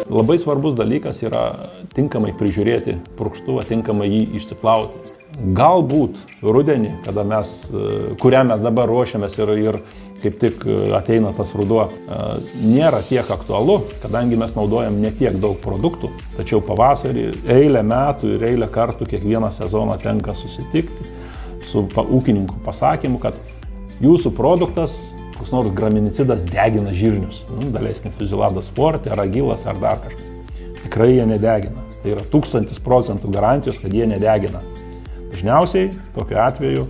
Labai svarbus dalykas yra tinkamai prižiūrėti purkštuvą, tinkamai jį išsiplauti. Galbūt rudenį, kuriam mes dabar ruošiamės ir kaip tik ateina tas ruduo, nėra tiek aktualu, kadangi mes naudojam ne tiek daug produktų, tačiau pavasarį eilę metų ir eilę kartų kiekvieną sezoną tenka susitikti su ūkininkų pasakymu, kad jūsų produktas, koks nors graminicidas, degina žirnius. Daleiskim Fusiladas Forte, ar Agilas, ar dar kažkas. Tikrai jie nedegina. Tai yra 1000% garantijos, kad jie nedegina. Dažniausiai, tokiu atveju,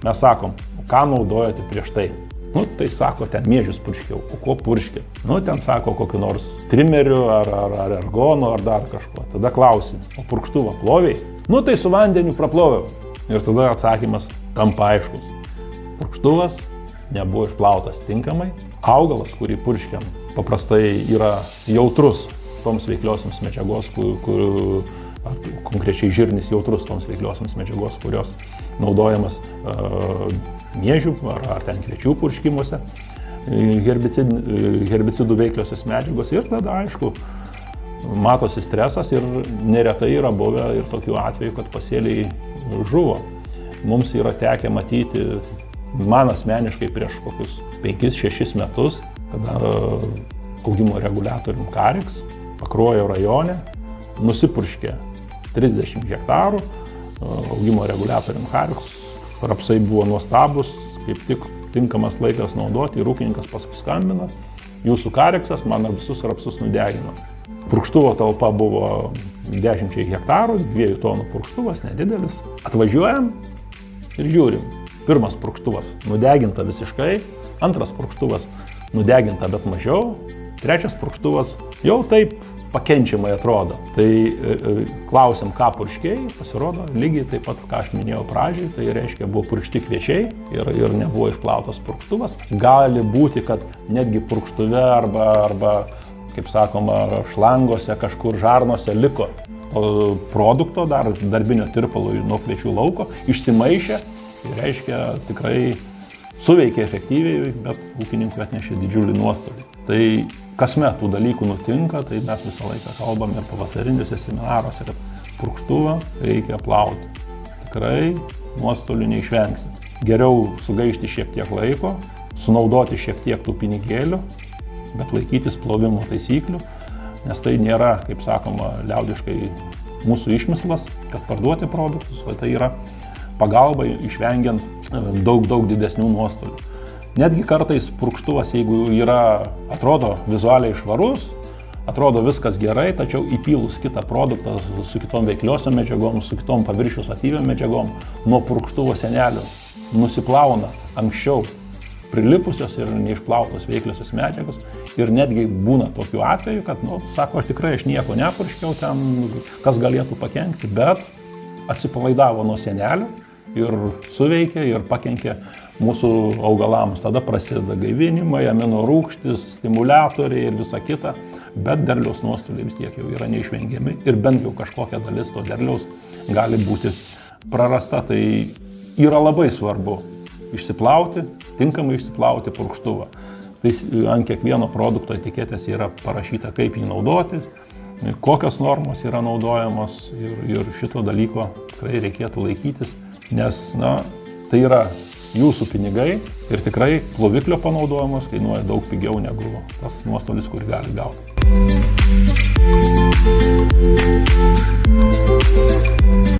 mes sakom, ką naudojate prieš tai. Tai sako, ten miežius purškiau, o ko purškė? Ten sako, kokiu nors trimeriu, ar ergonu, ar dar kažko. Tada klausi, o purkštuvą ploviai? Tai su vandeniu praploviau. Ir tada atsakymas tampa aiškus. Purkštuvas nebuvo išplautas tinkamai. Augalas, kurį purškiam, paprastai yra jautrus toms veikliosiams medžiagos, konkrečiai žirnis jautrus toms veikliosiams medžiagos, kurios naudojamas miežių ar ten kviečių purškimuose, herbicidų veikliosios medžiagos. Ir tada, aišku, matosi stresas ir neretai yra buvę ir tokių atvejų, kad pasėliai žuvo. Mums yra tekę matyti, man asmeniškai prieš kokius 5-6 metus, kada augimo reguliatorium Karix Pakruojo rajone nusipurškė 30 hektarų, augimo reguliatorium Karix, rapsai buvo nuostabus, kaip tik tinkamas laikas naudoti ir ūkininkas paskambino, jūsų Karixas man visus rapsus nudegino. Purkštuvo talpa buvo 10 hektarų, 2 tonų purkštuvas, nedidelis. Atvažiuojam ir žiūrim. Pirmas purkštuvas nudeginta visiškai, antras purkštuvas nudeginta bet mažiau, trečias purkštuvas jau taip pakenčiamai atrodo. Tai klausim, ką purškėjai, pasirodo lygiai taip pat, ką aš minėjau pradžiai, tai reiškia buvo purkšti kviečiai ir nebuvo išplautas purkštuvas. Gali būti, kad netgi purkštuve arba kaip sakoma, šlangose, kažkur žarnose liko produkto, darbinio tirpalo nuo kviečių lauko, išsimaišė, tai reiškia tikrai suveikė efektyviai, bet ūkininkui atnešė didžiulį nuostolį. Tai kasmet tų dalykų nutinka, tai mes visą laiką kalbame ir pavasariniuose seminaruose, kad purkštuvą reikia plauti. Tikrai nuostolių neišvengsi. Geriau sugaišti šiek tiek laiko, sunaudoti šiek tiek tų pinigėlių, bet laikytis plovimo taisyklių, nes tai nėra, kaip sakoma, liaudiškai mūsų išmislas, kad parduoti produktus, o tai yra pagalba išvengiant daug didesnių nuostolių. Netgi kartais purkštuvas, jeigu atrodo vizualiai švarus, atrodo viskas gerai, tačiau įpylus kitą produktą su kitom veikliosiom medžiagom, su kitom paviršių statyviom medžiagom, nuo purkštuvo senelio nusiplauna anksčiau prilipusios ir neišplautos veikliosios medžiagos. Ir netgi būna tokių atvejų, kad, sako, aš nieko nepurškiau ten, kas galėtų pakenkti, bet atsipalaidavo nuo senelio ir suveikė ir pakenkė mūsų augalams. Tada prasideda gaivinimai, amino rūgštys, stimuliatoriai ir visa kita, bet derliaus nuostoliai vis tiek jau yra neišvengiami ir bent jau kažkokia dalis to derliaus gali būti prarasta. Tai yra labai svarbu išsiplauti, tinkamai išsiplauti purkštuvą. Tai ant kiekvieno produkto etiketės yra parašyta, kaip jį naudoti, kokios normos yra naudojamos ir šito dalyko tikrai reikėtų laikytis, nes tai yra jūsų pinigai ir tikrai ploviklio panaudojimas kainuoja daug pigiau negu tas nuostolis, kurį gali gauti.